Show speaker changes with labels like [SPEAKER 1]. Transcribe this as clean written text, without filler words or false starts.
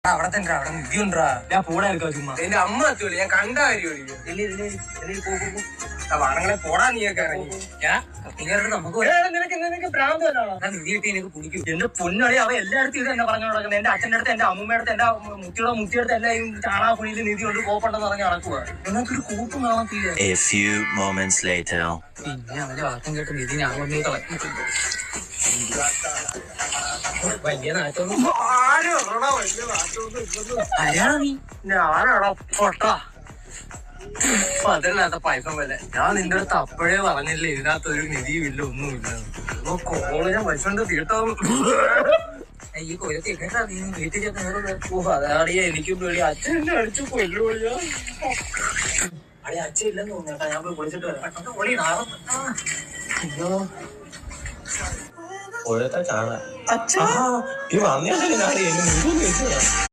[SPEAKER 1] അവിടെ തന്നെ അവിടെ നിധിയുണ്ടാ. ഞാൻ പോടാ എടുക്കാം ചുമ്മാ. എന്റെ അമ്മ എത്തുള്ളൂ, ഞാൻ കണ്ട കാര്യം. വാണങ്ങളെ പോടാ, നീയൊക്കെ ഇറങ്ങി. നിനക്ക് ഭ്രാന്ത് വരാണോ? നിധി കിട്ടി എനിക്ക് പിടിക്കും. എന്റെ പൊന്നളി അവ എല്ലായിടത്തും ഇത് തന്നെ പറഞ്ഞു നടക്കുന്നത്. എന്റെ അച്ഛൻ്റെ അടുത്ത്, എന്റെ അമ്മൂമ്മയുടെ അടുത്ത്, എന്റെ മുത്തിയുടെ എല്ലാം ഈ ചാണാക്കുഴിയിൽ നിധി കൊണ്ട് പോപ്പണ്ടെന്ന് പറഞ്ഞ് നടക്കുക. എന്നൊരു കൂട്ടും കാണത്തില്ല. പിന്നെ അവന്റെ വാർത്തം കേട്ട് നിധി ഞാൻ കൊണ്ടു കളഞ്ഞിട്ടുണ്ട്. വലിയ നാട്ടൊന്നും ആരാണ് നീ? ഞാനാണോ പൊട്ടാ? അതിനകത്ത പൈസ പോലെ ഞാൻ നിന്റെ അടുത്ത് അപ്പോഴേ പറഞ്ഞില്ലേ ഇതിനകത്തൊരു നിധിയുമില്ല, ഒന്നുമില്ല. കോളേജ് പൈസ കൊണ്ട് തീർത്താവും. ഈ കൊല്ലത്തെ കേട്ടാ നീ വീട്ടിൽ അതാടിയ എനിക്കും പേടി. അച്ഛനെ അടിച്ചു കൊല്ലുപോളിയാ. അടി അച്ഛൻ ഇല്ലെന്ന് തോന്നിയാട്ടാ. ഞാൻ പോയി വിളിച്ചിട്ട് വരാം. പെട്ടെന്ന് പൊളി നാളെ. അയ്യോ
[SPEAKER 2] കാണാൻ